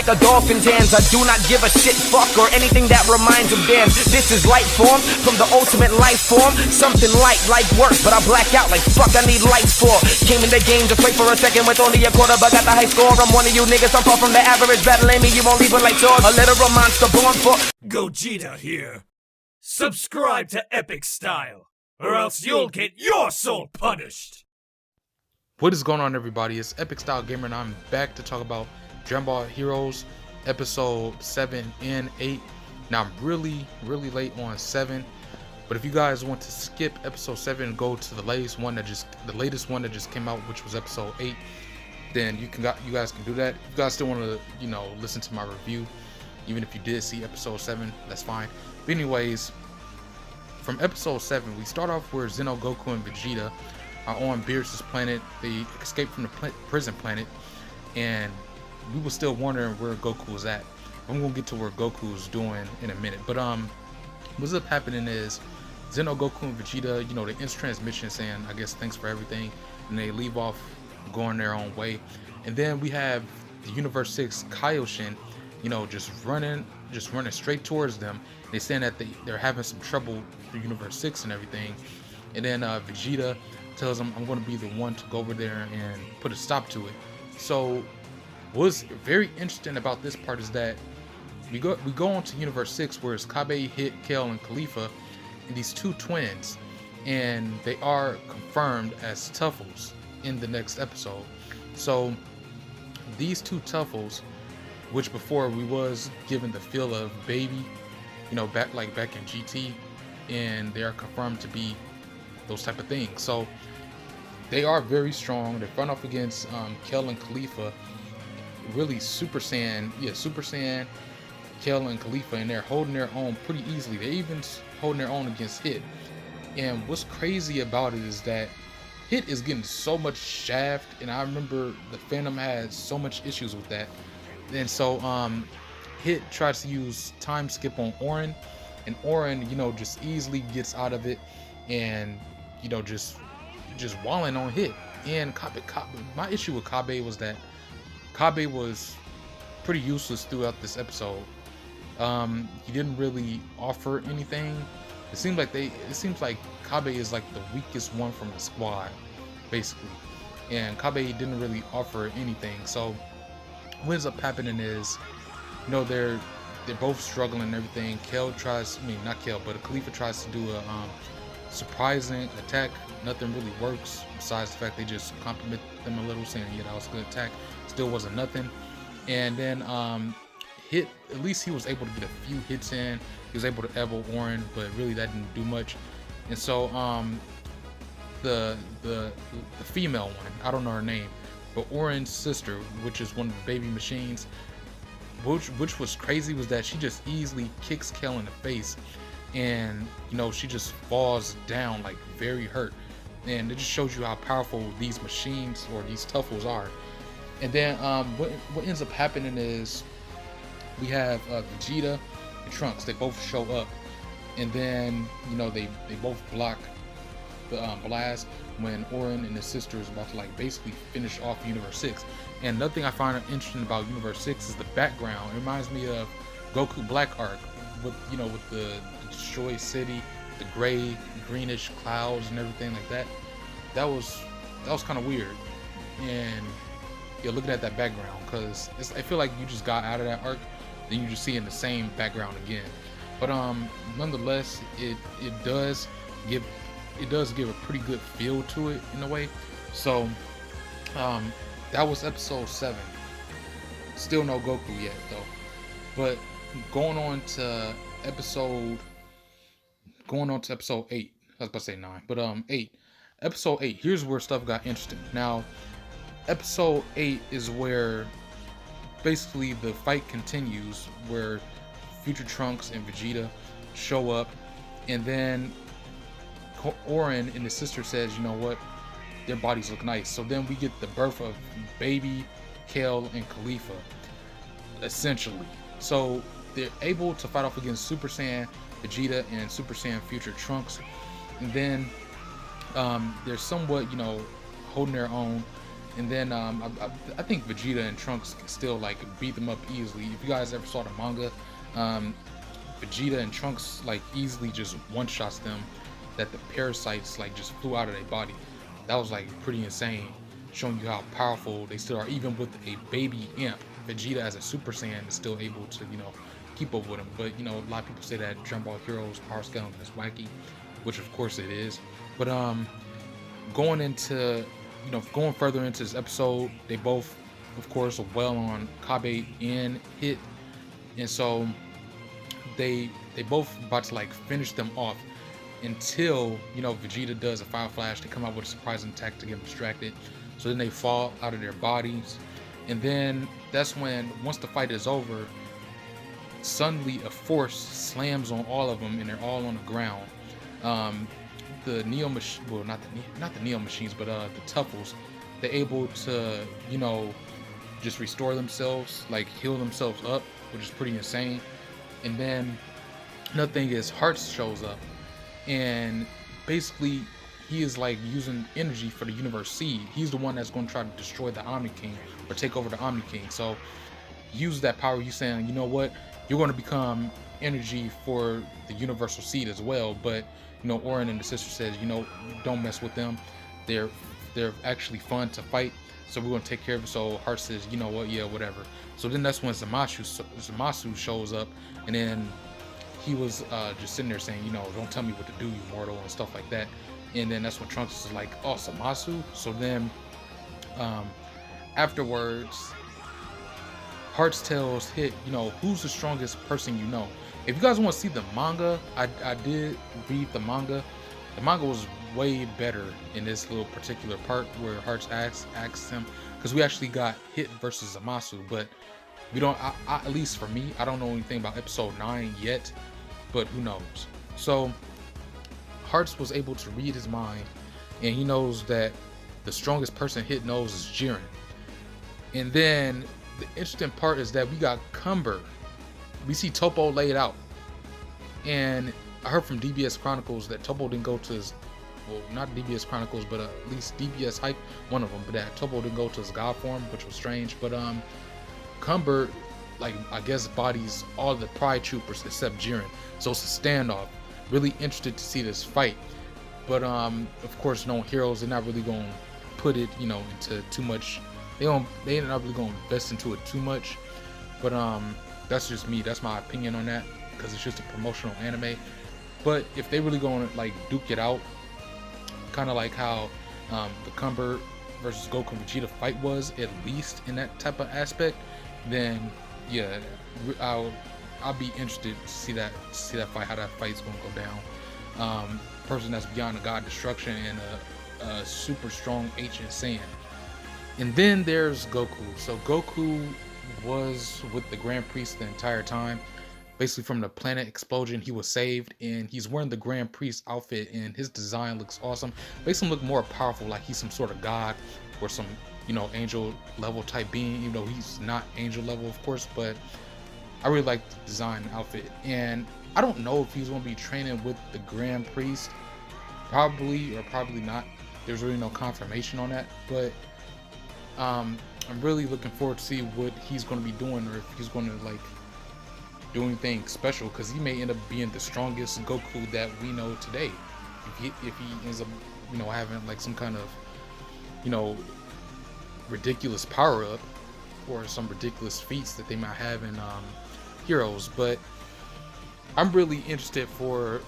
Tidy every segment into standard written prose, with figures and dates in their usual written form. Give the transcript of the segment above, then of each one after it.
like a dolphin's hands. I do not give a shit, fuck, or anything that reminds of them. This is light form from the ultimate life form. Something light like work, but I black out like fuck I need lights for. Came in the game to play for a second with only a quarter, but got the high score. I'm one of you niggas, I'm far from the average. Battling me, you won't leave it like swords. A literal monster born for Gogeta here. Subscribe to Epic Style, or else you'll get your soul punished. What is going on, everybody? It's Epic Style Gamer, and I'm back to talk about Dragon Ball Heroes episode 7 and 8. Now I'm really late on 7, but if you guys want to skip episode 7 and go to the latest one that just came out, which was episode 8, then you guys can do that. If you guys still want to listen to my review, even if you did see episode 7, that's fine. But anyways, from episode 7, we start off where Zeno, Goku, and Vegeta are on Beerus' planet. They escaped from the prison planet, and we were still wondering where Goku was at. I'm gonna get to where Goku's doing in a minute, but what's up happening is Zeno, Goku, and Vegeta, they end transmission saying, I guess, thanks for everything, and they leave off going their own way. And then we have the Universe 6 Kaioshin, just running straight towards them. They saying that they're having some trouble through Universe 6 and everything. And then Vegeta tells them, I'm going to be the one to go over there and put a stop to it. So what's very interesting about this part is that we go on to Universe 6, where it's Kabe, Hit, Kale, and Khalifa, and these two twins, and they are confirmed as Tuffles in the next episode. So these two Tuffles, which before we was given the feel of baby, back in GT, and they are confirmed to be those type of things. So they are very strong. They front off against Kel and Khalifa, really Super Saiyan, Kel and Khalifa, and they're holding their own pretty easily. They're even holding their own against Hit. And what's crazy about it is that Hit is getting so much shaft, and I remember the fandom had so much issues with that. And so Hit tries to use time skip on Orin, and Orin, just easily gets out of it, and just walling on Hit. And Kabe, my issue with Kabe was that Kabe was pretty useless throughout this episode. He didn't really offer anything. It seems like Kabe is like the weakest one from the squad, basically. And Kabe didn't really offer anything. So what ends up happening is, they're both struggling and everything. Khalifa tries to do a surprising attack. Nothing really works besides the fact they just compliment them a little, saying, yeah, that was a good attack. Still wasn't nothing. And then Hit, at least he was able to get a few hits in. He was able to elbow Orin, but really that didn't do much. And so the female one, I don't know her name, but Orin's sister, which is one of the baby machines, which was crazy, was that she just easily kicks Kel in the face, and she just falls down like very hurt. And it just shows you how powerful these machines, or these Tuffles, are. And then what ends up happening is we have Vegeta and Trunks. They both show up, and then they both block the blast when Orin and his sister is about to basically finish off Universe 6. And another thing I find interesting about Universe 6 is the background. It reminds me of Goku Black Arc, with the destroyed city, the gray greenish clouds and everything like that. That was kind of weird. And looking at that background, because I feel like you just got out of that arc, then you just see in the same background again. But nonetheless, it does give a pretty good feel to it in a way. So that was episode 7. Still no Goku yet though. But going on to episode 8. I was about to say 9, but 8. Episode 8. Here's where stuff got interesting. Now, episode 8 is where basically the fight continues, where Future Trunks and Vegeta show up, and then Orin and his sister says, you know what, their bodies look nice. So then we get the birth of baby Kale and Khalifa, essentially. So they're able to fight off against Super Saiyan Vegeta and Super Saiyan Future Trunks, and then they're somewhat, holding their own. And then I think Vegeta and Trunks can still like beat them up easily. If you guys ever saw the manga, Vegeta and Trunks like easily just one-shots them, that the parasites like just flew out of their body. That was like pretty insane, showing you how powerful they still are. Even with a baby imp, Vegeta as a Super Saiyan is still able to, you know, keep up with him. But you know, a lot of people say that Dragon Ball Heroes power scaling is wacky, which of course it is. But going into, you know, going further into this episode, they both of course are well on Kabe and Hit, and so they both about to like finish them off until, you know, Vegeta does a Fire Flash. They come out with a surprising attack to get them distracted, so then they fall out of their bodies. And then that's when, once the fight is over, suddenly a force slams on all of them and they're all on the ground. The Neo Machine, well, not the Neo Machines, but the Tuffles, they're able to, you know, just restore themselves, like heal themselves up, which is pretty insane. And then another thing is Hearts shows up, and basically he is like using energy for the Universe Seed. He's the one that's going to try to destroy the Omni King or take over the Omni King. So use that power. He's saying, you know what, you're going to become energy for the Universal Seed as well. But you know, Orin and the sister says, you know, don't mess with them. They're actually fun to fight, so we're going to take care of it. So Heart says, you know what, yeah, whatever. So then that's when Zamasu shows up, and then he was just sitting there saying, you know, don't tell me what to do, you mortal, and stuff like that. And then that's when Trunks is like, oh, Zamasu. So then afterwards, Hearts tells Hit, you know, who's the strongest person you know. If you guys want to see the manga, I did read the manga. The manga was way better in this little particular part where Hearts asks him, because we actually got Hit versus Zamasu, but we don't, at least for me, I don't know anything about episode 9 yet, but who knows. So Hearts was able to read his mind, and he knows that the strongest person Hit knows is Jiren. And then the interesting part is that we got Cumber. We see Toppo laid out, and I heard from DBS Chronicles that Toppo didn't go to his, well, not DBS Chronicles, but at least DBS Hype, one of them, but that Toppo didn't go to his god form, which was strange. But Cumber, like, I guess bodies all the Pride Troopers except Jiren, so it's a standoff. Really interested to see this fight, but of course, no heroes, they're not really going to put it, you know, into too much. They're not really going to invest into it too much. But that's just me. That's my opinion on that, because it's just a promotional anime. But if they really going to like duke it out, kind of like how the Cumber versus Goku and Vegeta fight was, at least in that type of aspect, then yeah, I'll be interested to see that fight, how that fight's going to go down. Person that's beyond the God Destruction and a super strong ancient Saiyan. And then there's Goku. So Goku was with the Grand Priest the entire time. Basically from the planet explosion, he was saved, and he's wearing the Grand Priest outfit, and his design looks awesome. Makes him look more powerful, like he's some sort of god or some, you know, angel level type being, even though he's not angel level, of course. But I really like the design and outfit, and I don't know if he's going to be training with the Grand Priest. Probably or probably not. There's really no confirmation on that, but I'm really looking forward to see what he's going to be doing, or if he's going to like do anything special, because he may end up being the strongest Goku that we know today. If he ends up, you know, having like some kind of, you know, ridiculous power up or some ridiculous feats that they might have in Heroes. But I'm really interested for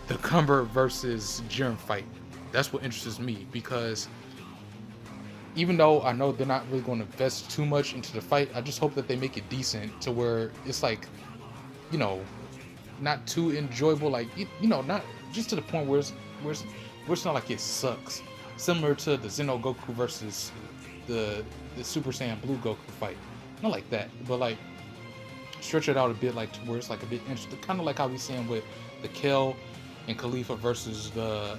the Cumber versus Jiren fight. That's what interests me, because even though I know they're not really going to invest too much into the fight, I just hope that they make it decent to where it's like, you know, not too enjoyable, like, you know, not just to the point where it's not like it sucks. Similar to the Xeno Goku versus the Super Saiyan Blue Goku fight. Not like that, but like stretch it out a bit, like to where it's like a bit interesting, kind of like how we seeing with the Kel and Khalifa versus the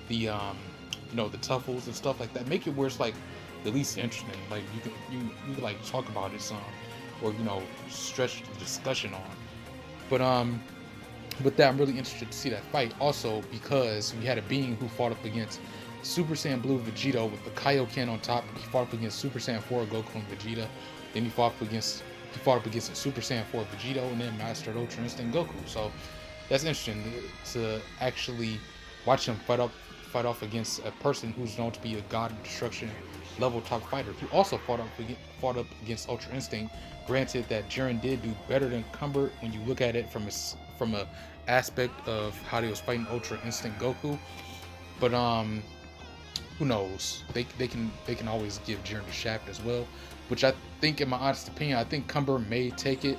you know, the Tuffles and stuff like that. Make it where it's like the least interesting, like you can like talk about it some, or, you know, stretch the discussion on. But with that, I'm really interested to see that fight also, because we had a being who fought up against Super Saiyan Blue Vegeta with the Kaioken on top. He fought up against Super Saiyan 4 Goku and Vegeta. Then he fought up against a Super Saiyan 4 Vegito, and then mastered Ultra Instinct Goku. So that's interesting to actually watch him fight off against a person who's known to be a god of destruction level top fighter, who also fought up against Ultra Instinct. Granted that Jiren did do better than Cumber when you look at it from a aspect of how they was fighting Ultra Instinct Goku, but who knows? They can always give Jiren the shaft as well, which I think, in my honest opinion, I think Cumber may take it.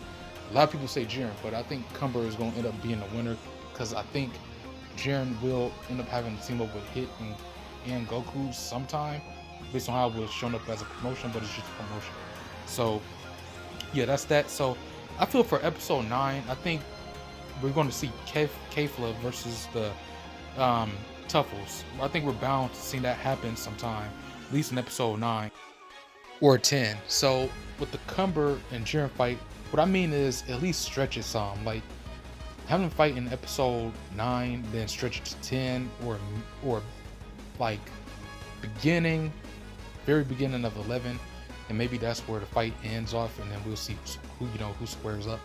A lot of people say Jiren, but I think Cumber is going to end up being the winner, because I think Jiren will end up having to team up with Hit and Goku sometime, based on how it was shown up as a promotion, but it's just a promotion. So yeah, that's that. So I feel for episode 9, I think we're going to see Kefla versus the Tuffles. I think we're bound to see that happen sometime, at least in episode 9 or 10. So with the Cumber and Jiren fight, what I mean is at least stretch it some. Like, have them fight in episode 9, then stretch it to 10, or like very beginning of 11, and maybe that's where the fight ends off, and then we'll see who squares up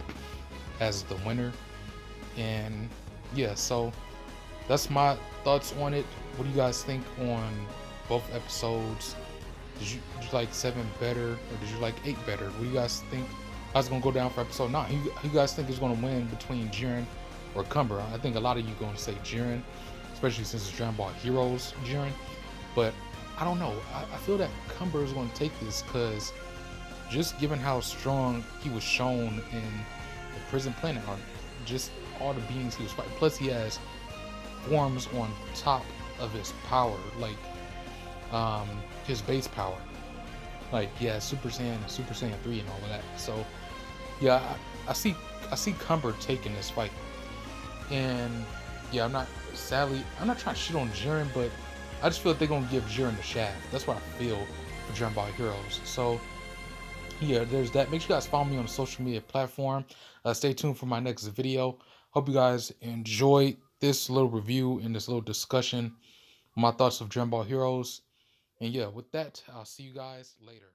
as the winner. And yeah, so that's my thoughts on it. What do you guys think on both episodes? Did you like 7 better, or did you like 8 better? What do you guys think? How's it gonna go down for episode 9? Who you guys think is gonna win between Jiren or Cumber? I think a lot of you going to say Jiren, especially since it's Dragon Ball Heroes Jiren. But I don't know. I feel that Cumber is going to take this, because just given how strong he was shown in the Prison Planet, or just all the beings he was fighting. Plus he has forms on top of his power, like his base power. Like, yeah, Super Saiyan and Super Saiyan 3 and all of that. So yeah, I see Cumber taking this fight. And yeah, I'm not trying to shit on Jiren, but I just feel like they're gonna give Jiren the shaft. That's what I feel for Dragon Ball Heroes. So yeah, there's that. Make sure you guys follow me on the social media platform. Stay tuned for my next video. Hope you guys enjoyed this little review and this little discussion, my thoughts of Dragon Ball Heroes. And yeah, with that, I'll see you guys later.